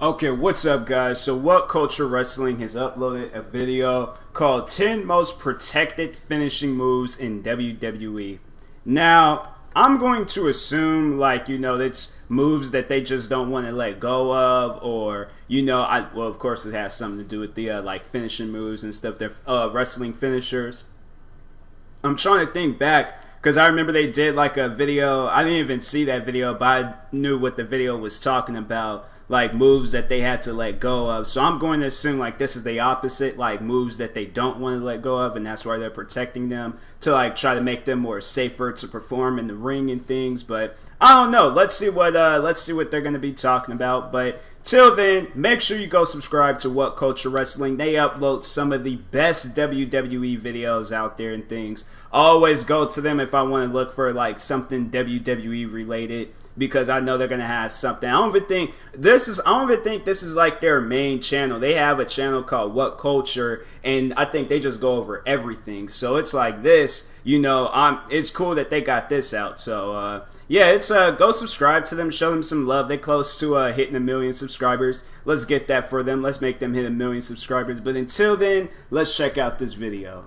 Okay, what's up, guys? So, What Culture Wrestling has uploaded a video called 10 Most Protected Finishing Moves in WWE. Now, I'm going to assume, it's moves that they just don't want to let go of, or, well, of course, it has something to do with the, finishing moves and stuff. They're wrestling finishers. I'm trying to think back, because I remember they did, a video. I didn't even see that video, but I knew what the video was talking about. Moves that they had to let go of. So I'm going to assume this is the opposite, moves that they don't want to let go of, and that's why they're protecting them to try to make them more safer to perform in the ring and things. But I don't know. Let's see what they're going to be talking about. But till then, make sure you go subscribe to What Culture Wrestling. They upload some of the best WWE videos out there and things. Always go to them if I want to look for something WWE related, because I know they're gonna have something. I don't even think this is their main channel. They have a channel called What Culture, and I think they just go over everything. So it's this, it's cool that they got this out. So go subscribe to them, show them some love. They're close to hitting 1 million subscribers. Let's get that for them. Let's make them hit 1 million subscribers. But until then, let's check out this video.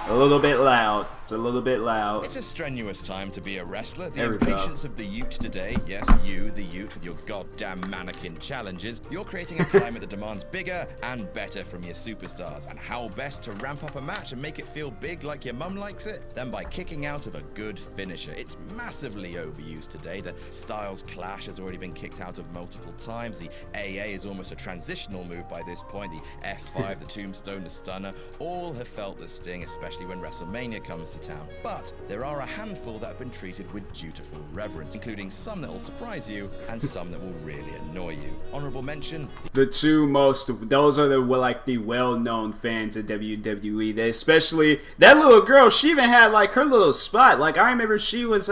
A little bit loud. It's a little bit loud. It's a strenuous time to be a wrestler. The impatience of the Ute today. Yes, you, the Ute, with your goddamn mannequin challenges. You're creating a climate that demands bigger and better from your superstars. And how best to ramp up a match and make it feel big like your mum likes it? Then by kicking out of a good finisher. It's massively overused today. The Styles Clash has already been kicked out of multiple times. The AA is almost a transitional move by this point. The F5, the Tombstone, the Stunner, all have felt the sting, especially when WrestleMania comes to town. But there are a handful that have been treated with dutiful reverence, including some that will surprise you and some that will really annoy you. Honorable mention: those are the well-known fans of WWE. They, especially that little girl, she even had her little spot. I remember she was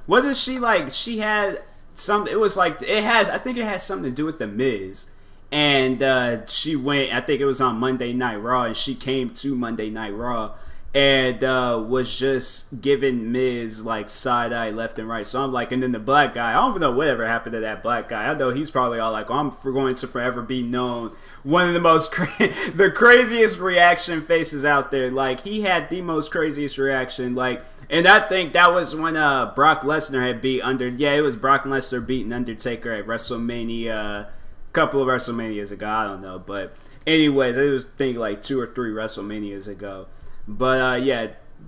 wasn't she she had some, it was I think it has something to do with the Miz. And she went, I think it was on Monday Night Raw, and she came to Monday Night Raw and was just giving Miz side eye left and right. So I'm and then the black guy, I don't even know whatever happened to that black guy. I know he's probably all I'm going to forever be known. One of the most the craziest reaction faces out there. He had the most craziest reaction. And I think that was when Brock Lesnar had beat it was Brock Lesnar beating Undertaker at WrestleMania, couple of WrestleManias ago. I don't know, but anyways, it was 2 or 3 WrestleManias ago. But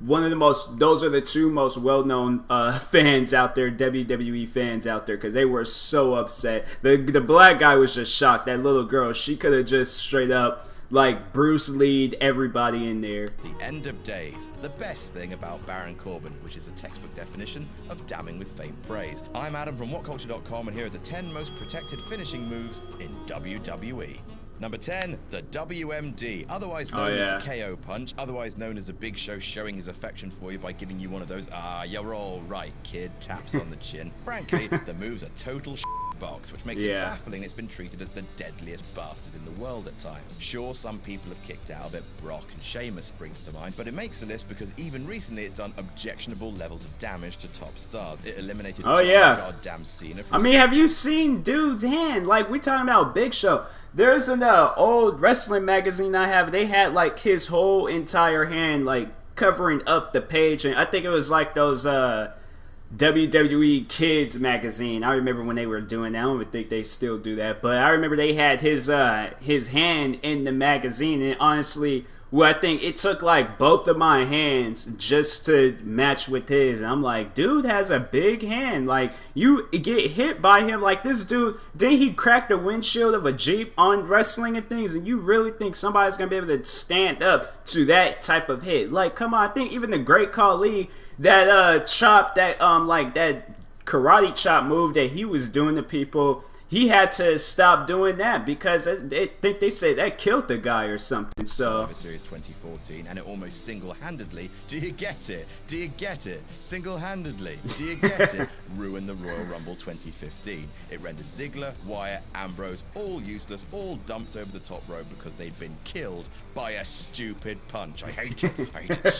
those are the two most well-known fans out there, WWE fans out there, because they were so upset. The black guy was just shocked. That little girl, she could have just straight up Bruce Lee'd everybody in there. The end of days. The best thing about Baron Corbin, which is a textbook definition of damning with faint praise. I'm Adam from WhatCulture.com, and here are the 10 most protected finishing moves in WWE. Number 10, the WMD, otherwise known as the KO punch, otherwise known as the Big Show showing his affection for you by giving you one of those, you're all right, kid, taps on the chin. Frankly, the move's a total box, which makes it baffling it's been treated as the deadliest bastard in the world at times. Sure, some people have kicked out of it, Brock and Sheamus springs to mind, but it makes the list because even recently it's done objectionable levels of damage to top stars. It eliminated goddamn Cena from have you seen dude's hand? We're talking about Big Show. There's an old wrestling magazine I have. They had his whole entire hand covering up the page, and I think it was those WWE Kids magazine. I remember when they were doing that. I don't even think they still do that, but I remember they had his hand in the magazine, and honestly, I think it took both of my hands just to match with his. And I'm dude has a big hand. You get hit by him this dude. Didn't he crack the windshield of a Jeep on wrestling and things? And you really think somebody's gonna be able to stand up to that type of hit? Come on. I think even the Great Khali, that chop, that that karate chop move that he was doing to people, he had to stop doing that because they say that killed the guy or something. So Survivor Series 2014, and it almost single-handedly, do you get it? Do you get it? Single-handedly, do you get it? Ruined the Royal Rumble 2015. It rendered Ziggler, Wyatt, Ambrose all useless, all dumped over the top rope because they'd been killed by a stupid punch. I hate it. I hate it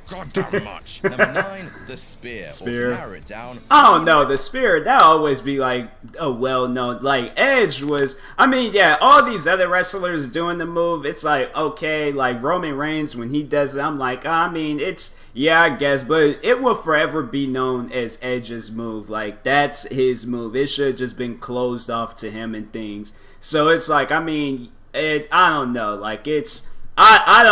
goddamn much. Number 9, the spear. Or to narrow it down, I don't know, the spear, that'll always be like a well-known, like Edge was, I mean, yeah, all these other wrestlers doing the move, it's like, okay, like Roman Reigns, when he does it, I'm like, I mean, it's, yeah, I guess, but it will forever be known as Edge's move. Like, that's his move. It should have just been closed off to him and things. So it's like, I mean, I don't know, like, it's, I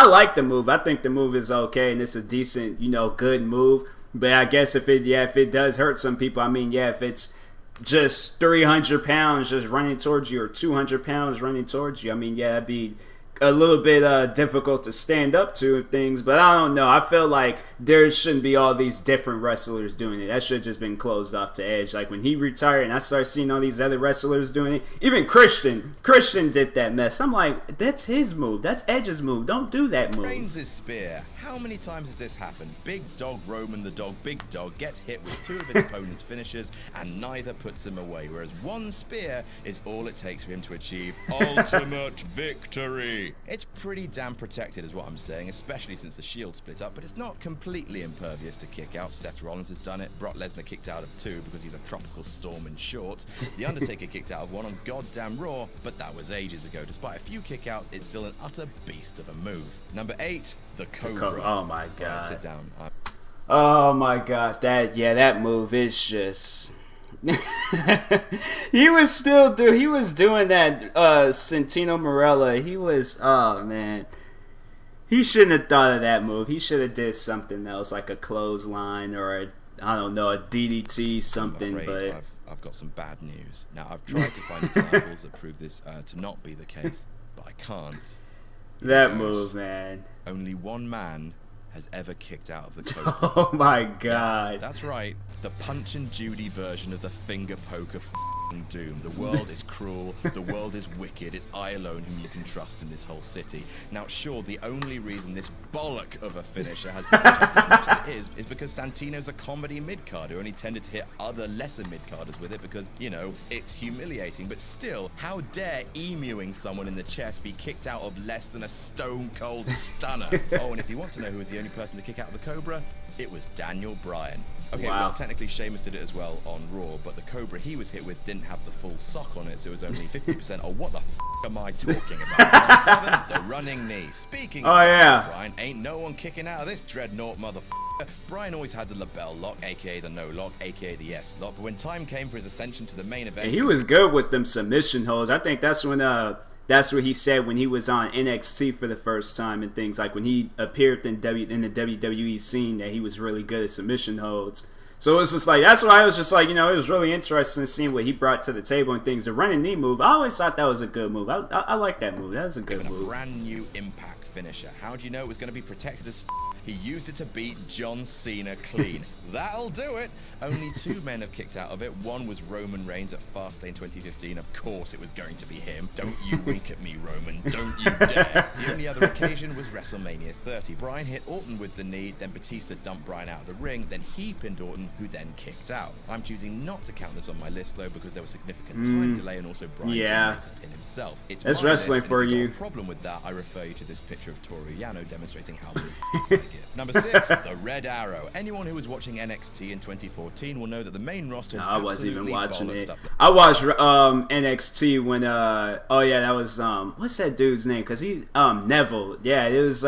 like the move. I think the move is okay, and it's a decent, good move. But I guess if it does hurt some people, I mean, yeah, if it's just 300 pounds just running towards you or 200 pounds running towards you, I mean, yeah, that'd be a little bit difficult to stand up to and things. But I don't know. I feel like there shouldn't be all these different wrestlers doing it. That should have just been closed off to Edge. Like when he retired and I started seeing all these other wrestlers doing it, even Christian did that mess. I'm like, that's his move. That's Edge's move. Don't do that move. Reigns' spear. How many times has this happened? Big Dog Roman the Dog, Big Dog, gets hit with 2 of his opponent's finishers and neither puts him away, whereas 1 spear is all it takes for him to achieve ultimate victory. It's pretty damn protected is what I'm saying, especially since the Shield split up, but it's not completely impervious to kick out. Seth Rollins has done it. Brock Lesnar kicked out of 2 because he's a tropical storm in shorts. The Undertaker kicked out of 1 on goddamn Raw, but that was ages ago. Despite a few kickouts, it's still an utter beast of a move. Number 8, the Cobra. Oh my god. Sit down. Oh my god. That move is just... he was doing that Santino Marella. He was, oh man, he shouldn't have thought of that move. He should have did something else, like a clothesline or I don't know, a DDT something. But I've got some bad news. Now I've tried to find examples that prove this to not be the case, but I can't. That move, man. Only one man has ever kicked out of the Cobra. Oh my god. Yeah, that's right. The Punch and Judy version of the finger poker doom. The world is cruel. The world is wicked. It's I alone whom you can trust in this whole city. Now, sure, the only reason this bollock of a finisher has been protected as much as it is because Santino's a comedy mid-card who only tended to hit other lesser mid-carders with it because, it's humiliating. But still, how dare emuing someone in the chest be kicked out of less than a stone-cold stunner? Oh, and if you want to know who was the only person to kick out of the Cobra, it was Daniel Bryan. Okay, wow. Well, technically Sheamus did it as well on Raw, but the Cobra he was hit with didn't have the full sock on it, so it was only 50%. Oh, what the f*** am I talking about? Number 7, the running knee. Speaking of Bryan, ain't no one kicking out of this dreadnought motherfucker. Bryan always had the LaBelle lock, aka the no lock, aka the yes lock, but when time came for his ascension to the main event... And he was good with them submission holds. I think that's when... That's what he said when he was on NXT for the first time and things. Like when he appeared in the WWE scene, that he was really good at submission holds. So it was just like, that's why I was just like, it was really interesting to see what he brought to the table and things. The running knee move, I always thought that was a good move. I like that move. That was a good move. A brand new Impact finisher. How do you know it was going to be protected as He used it to beat John Cena clean. That'll do it. Only 2 men have kicked out of it. One was Roman Reigns at Fastlane 2015. Of course it was going to be him. Don't you wink at me, Roman. Don't you dare. The only other occasion was WrestleMania 30. Bryan hit Orton with the knee, then Batista dumped Bryan out of the ring, then he pinned Orton, who then kicked out. I'm choosing not to count this on my list, though, because there was significant time delay and also Bryan didn't pin himself. That's wrestling for you. If you've got a problem with that, I refer you to this picture of Toru Yano demonstrating how like it. Number 6, the Red Arrow. Anyone who was watching NXT in 2014 will know that the main roster has I wasn't even watching it. Up. I watched NXT when that was what's that dude's name? Cause he Neville. Yeah, it was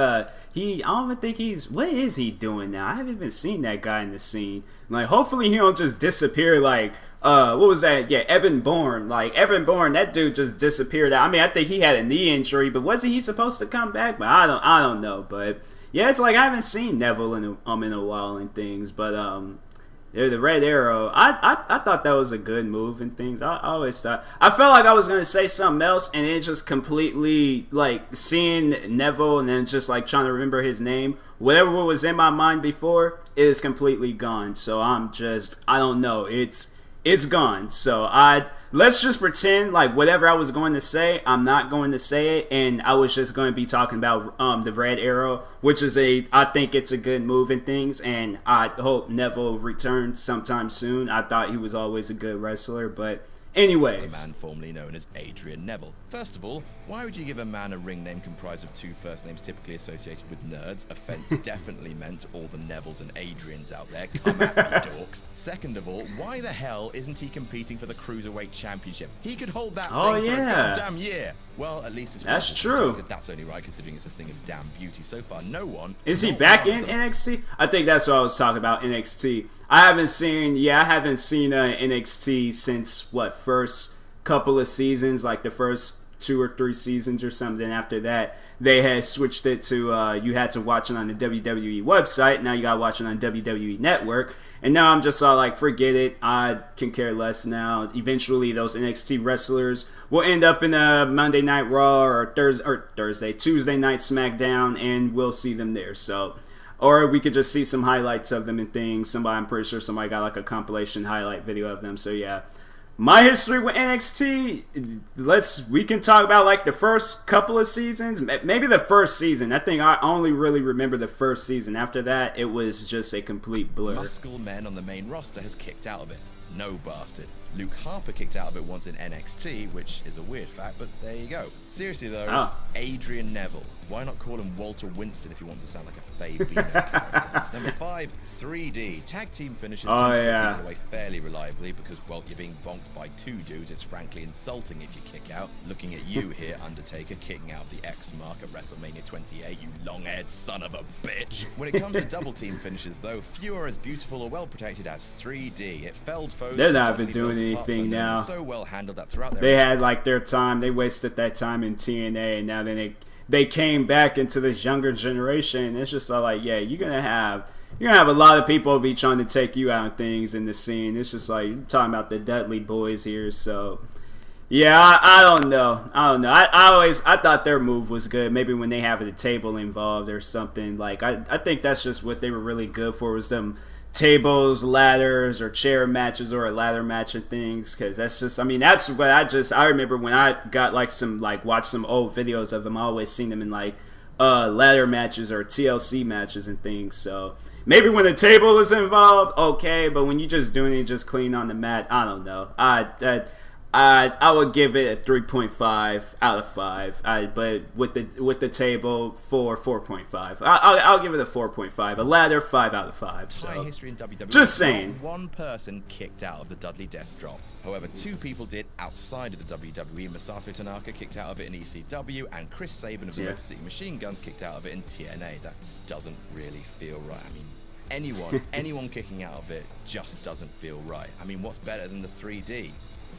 he. I don't even think he's. What is he doing now? I haven't even seen that guy in the scene. Like, hopefully he don't just disappear like. What was that? Yeah, Evan Bourne. Like, Evan Bourne, that dude just disappeared. I mean, I think he had a knee injury, but wasn't he supposed to come back? But I don't know. But yeah, it's like I haven't seen Neville in a while and things. But they're the Red Arrow. I thought that was a good move and things. I always thought. I felt like I was gonna say something else, and it just completely like seeing Neville and then just like trying to remember his name. Whatever was in my mind before, it is completely gone. So I don't know. It's gone. So let's just pretend like whatever I was going to say, I'm not going to say it, and I was just going to be talking about the Red Arrow, which is I think it's a good move and things, and I hope Neville returns sometime soon. I thought he was always a good wrestler, but The Anyways, man formerly known as Adrian Neville. First of all, why would you give a man a ring name comprised of 2 first names typically associated with nerds? Offense definitely meant to all the Nevilles and Adrians out there. Come at me, dorks. Second of all, why the hell isn't he competing for the Cruiserweight Championship? He could hold that thing for a goddamn year. Well, at least that's true. That's only right, considering it's a thing of damn beauty. So far, no one. Is he back in NXT? I think that's what I was talking about, NXT. I haven't seen NXT since, first couple of seasons, like the first 2 or 3 seasons or something. After that, they had switched it to, you had to watch it on the WWE website. Now you got to watch it on WWE Network. And now I'm just all like, forget it. I can care less now. Eventually, those NXT wrestlers will end up in a Monday Night Raw or Tuesday Night SmackDown, and we'll see them there. So, or we could just see some highlights of them and things. I'm pretty sure somebody got like a compilation highlight video of them. So yeah, my history with NXT, we can talk about like the first couple of seasons, maybe the first season. I think I only really remember the first season. After that, it was just a complete blur. Muscle Men on the main roster has kicked out of it. No bastard. Luke Harper kicked out of it once in NXT, which is a weird fact, but there you go. Seriously though, Adrian Neville. Why not call him Walter Winston if you want to sound like a Faye Bino character? Number 5, 3D. Tag team finishes tend to get people away fairly reliably because, well, you're being bonked by 2 dudes. It's frankly insulting if you kick out. Looking at you here, Undertaker, kicking out the X mark at WrestleMania 28, you long-haired son of a bitch. When it comes to double team finishes, though, few are as beautiful or well protected as 3D. It felled foes. They're not even doing anything now. So well handled that throughout their they had like their time. They wasted that time in TNA, and now then they came back into this younger generation. It's just like, yeah, you're gonna have a lot of people be trying to take you out and things in the scene. It's just like you're talking about the Dudley Boyz here. So yeah, I don't know. I thought their move was good. Maybe when they have the table involved or something. Like I think that's just what they were really good for, was them tables, ladders, or chair matches, or a ladder match and things. Because that's just, that's what I remember when I got watched some old videos of them. I always seen them in like ladder matches or TLC matches and things. So maybe when the table is involved, okay, but when you're just doing it just clean on the mat, I don't know. I would give it a 3.5 out of 5. But with the table, 4.5. I'll give it a 4.5. A ladder, 5 out of 5. So history in WWE, just saying. One person kicked out of the Dudley Death Drop. However, 2 people did outside of the WWE. Masato Tanaka kicked out of it in ECW, and Chris Sabin of the Motor City Machine Guns kicked out of it in TNA. That doesn't really feel right. Anyone kicking out of it just doesn't feel right. What's better than the 3D?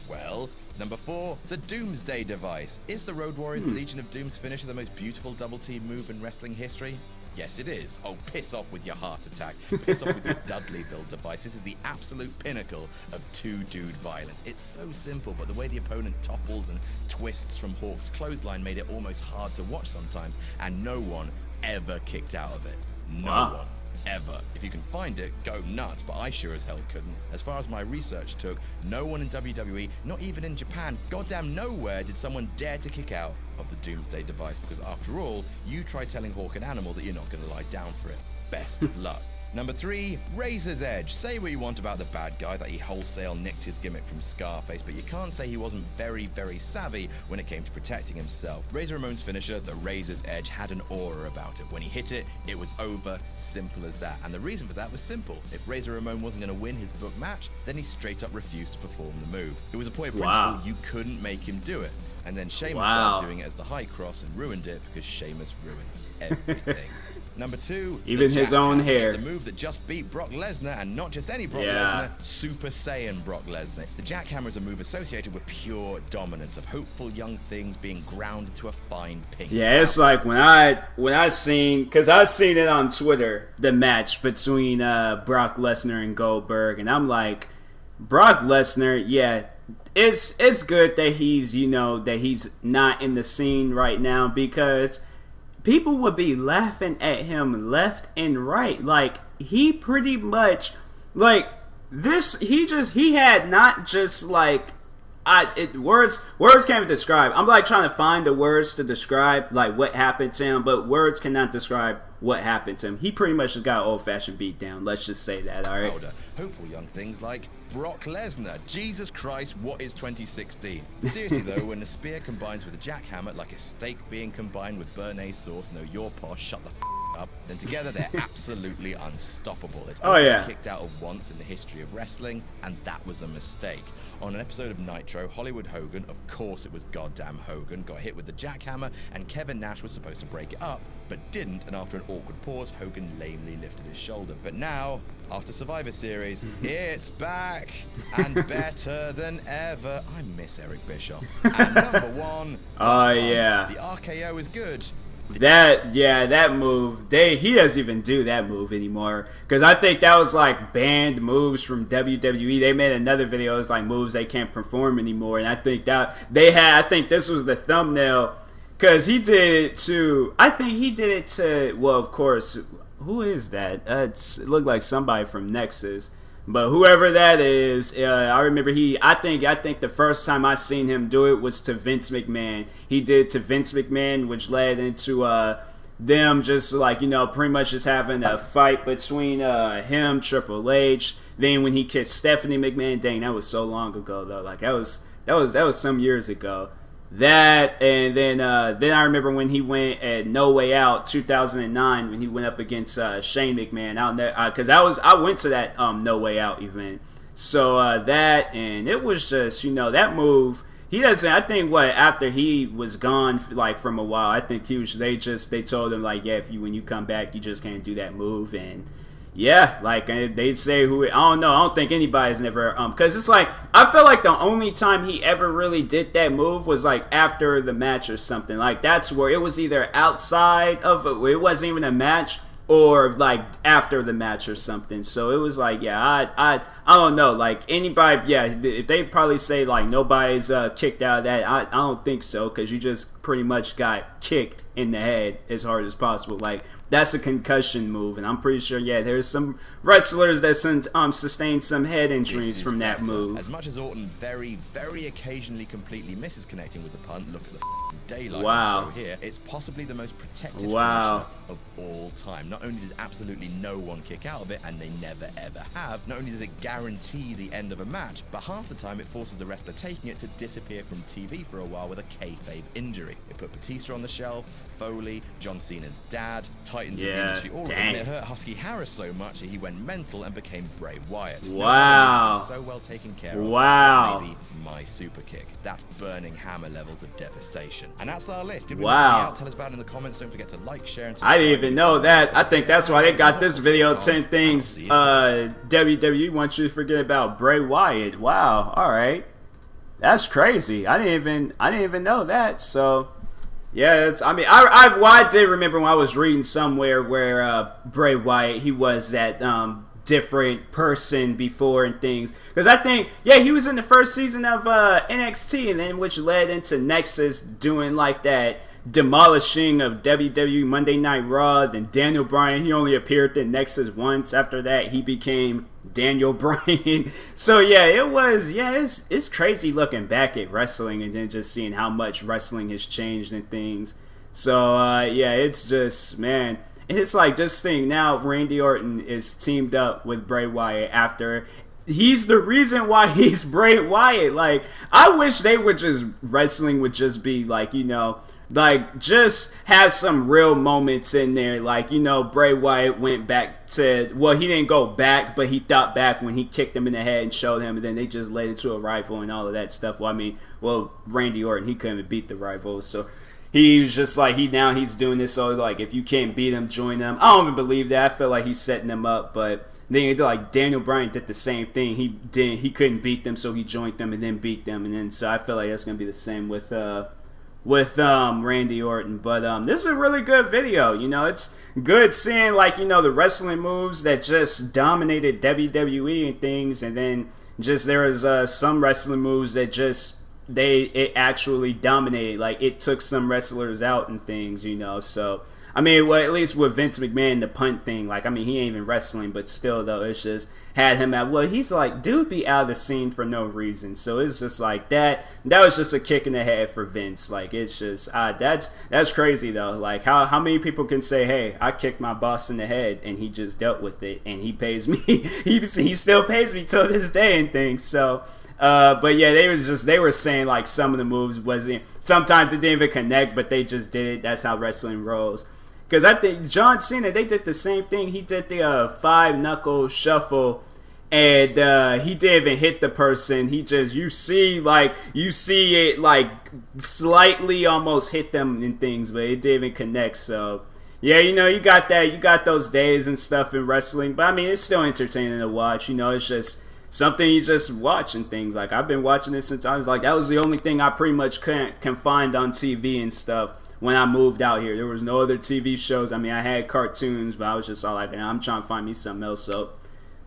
Well, number 4, the Doomsday Device. Is the Road Warriors Legion of Doom's finisher the most beautiful double team move in wrestling history? Yes, it is. Oh, piss off with your heart attack. Piss off with your Dudleyville device. This is the absolute pinnacle of 2-dude violence. It's so simple, but the way the opponent topples and twists from Hawk's clothesline made it almost hard to watch sometimes, and no one ever kicked out of it. No one. Ever. If you can find it, go nuts, but I sure as hell couldn't. As far as my research took, no one in WWE, not even in Japan, goddamn nowhere did someone dare to kick out of the Doomsday Device, because after all, you try telling Hawk and Animal that you're not going to lie down for it. Best of luck. Number 3, Razor's Edge. Say what you want about the bad guy, that he wholesale nicked his gimmick from Scarface, but you can't say he wasn't very, very savvy when it came to protecting himself. Razor Ramon's finisher, the Razor's Edge, had an aura about it. When he hit it, it was over. Simple as that. And the reason for that was simple. If Razor Ramon wasn't going to win his book match, then he straight up refused to perform the move. It was a point of principle. You couldn't make him do it. And then Sheamus started doing it as the High Cross and ruined it, because Sheamus ruins everything. Number 2, even his own hair. The move that just beat Brock Lesnar, and not just any Brock Lesnar, Super Saiyan Brock Lesnar. The jackhammer is a move associated with pure dominance, of hopeful young things being ground to a fine pink. Yeah, it's like when I seen, because I seen it on Twitter, the match between Brock Lesnar and Goldberg, and I'm like, Brock Lesnar, yeah, it's good that he's not in the scene right now, because people would be laughing at him left and right. Like, he pretty much, like, this, he had not just, like, words can't even describe. I'm like trying to find the words to describe like what happened to him, but words cannot describe what happened to him. He pretty much just got an old-fashioned beat down. Let's just say that, all right? Hopeful young things like Brock Lesnar. Jesus Christ, what is 2016? Seriously though, when the spear combines with a jackhammer, like a steak being combined with béarnaise sauce, no, you're posh, shut the up, then together they're absolutely unstoppable. It's only been kicked out of once in the history of wrestling, and that was a mistake. On an episode of Nitro, Hollywood Hogan, of course it was goddamn Hogan, got hit with the jackhammer, and Kevin Nash was supposed to break it up, but didn't, and after an awkward pause, Hogan lamely lifted his shoulder. But now, after Survivor Series, it's back, and better than ever. I miss Eric Bischoff. And number one, the RKO is good. That move, he doesn't even do that move anymore, because I think that was like banned moves from WWE. They made another video, it was like moves they can't perform anymore, and I think that I think this was the thumbnail, because he did it to, well, of course, who is that? It looked like somebody from Nexus. But whoever that is, I remember I think the first time I seen him do it was to Vince McMahon. He did it to Vince McMahon, which led into them just like, pretty much just having a fight between him, Triple H. Then when he kissed Stephanie McMahon, dang, that was so long ago though. Like that was some years ago. That, and then I remember when he went at No Way Out 2009 when he went up against Shane McMahon out there, because I went to that No Way Out event. So that, and it was just that move. He doesn't. I think after he was gone like from a while, I think they told him like, yeah, when you come back you just can't do that move. And yeah, like they say I don't know. I don't think anybody's never because it's like I feel like the only time he ever really did that move was like after the match or something. Like that's where it was either outside of it wasn't even a match, or like after the match or something. So it was like, yeah, I don't know. Like anybody, yeah, if they probably say like nobody's kicked out of that, I don't think so, because you just pretty much got kicked in the head as hard as possible. Like that's a concussion move, and I'm pretty sure, yeah, there's some wrestlers that sustained some head injuries from that move. As much as Orton very, very occasionally completely misses connecting with the punt, look at the daylight show here. It's possibly the most protected finisher of all time. Not only does absolutely no one kick out of it, and they never ever have, not only does it guarantee the end of a match, but half the time it forces the wrestler taking it to disappear from TV for a while with a kayfabe injury. It put Batista on the shelf, Foley, John Cena's dad, Titans in the industry, all of them. It hurt Husky Harris so much that he went mental and became Bray Wyatt. Wow. So well taken care of. Wow. Maybe my super kick. That's burning hammer levels of devastation. And that's our list. Did we miss anything out? Tell us about it in the comments. Don't forget to like, share, and subscribe. I didn't even know that. I think that's why they got this video, 10 things WWE wants you to forget about Bray Wyatt. Wow. All right. That's crazy. I didn't even know that. So yeah, I did remember when I was reading somewhere where Bray Wyatt, he was that different person before and things, because I think he was in the first season of NXT, and then which led into Nexus doing like that demolishing of WWE Monday Night Raw. Then Daniel Bryan, he only appeared in Nexus once. After that he became Daniel Bryan. So yeah, it's crazy looking back at wrestling and then just seeing how much wrestling has changed and things. So it's just, man, it's like just seeing now Randy Orton is teamed up with Bray Wyatt after he's the reason why he's Bray Wyatt. Like I wish wrestling would just be like, like just have some real moments in there. Like, Bray Wyatt went back to, well, he didn't go back, but he thought back when he kicked him in the head and showed him, and then they just led into a rival and all of that stuff. Well, Randy Orton, he couldn't beat the rivals, so he was just like, he's doing this, so like if you can't beat him, join them. I don't even believe that. I feel like he's setting them up, but then like Daniel Bryan did the same thing. He couldn't beat them, so he joined them and then beat them, and then so I feel like that's gonna be the same with Randy Orton. But this is a really good video. It's good seeing like the wrestling moves that just dominated WWE and things, and then just there was some wrestling moves that just it actually dominated. Like it took some wrestlers out and things. So I mean, well, at least with Vince McMahon, the punt thing, like, I mean, he ain't even wrestling, but still, though, it's just had him at, well, he's like, dude be out of the scene for no reason. So it's just like that was just a kick in the head for Vince. Like, it's just, that's crazy, though. Like, how many people can say, hey, I kicked my boss in the head, and he just dealt with it, and he pays me, he still pays me till this day and things, so... but yeah, they were saying like some of the moves wasn't, sometimes it didn't even connect, but they just did it. That's how wrestling rolls. Because I think John Cena, they did the same thing. He did the 5-knuckle shuffle, and he didn't even hit the person. He just, you see it like slightly almost hit them and things, but it didn't even connect. So yeah, you know, you got those days and stuff in wrestling, but I mean, it's still entertaining to watch. You know, it's just something you just watch and things. Like, I've been watching this since I was like, that was the only thing I pretty much can find on TV and stuff when I moved out here. There was no other TV shows. I mean, I had cartoons, but I was just all like, I'm trying to find me something else. So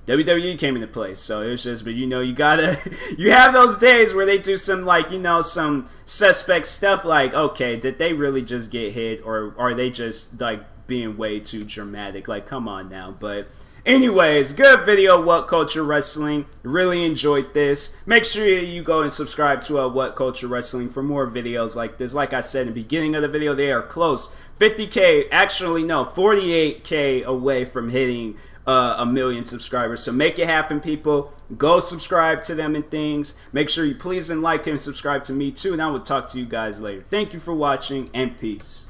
WWE came into place. So it was just, but you know, you gotta, you have those days where they do some, like, you know, some suspect stuff like, okay, did they really just get hit, or are they just like being way too dramatic? Like, come on now. But anyways, good video, What Culture Wrestling. Really enjoyed this. Make sure you go and subscribe to What Culture Wrestling for more videos like this. Like I said in the beginning of the video, they are close. 50K, actually no, 48K away from hitting 1 million subscribers. So make it happen, people. Go subscribe to them and things. Make sure you please and like and subscribe to me too, and I will talk to you guys later. Thank you for watching, and peace.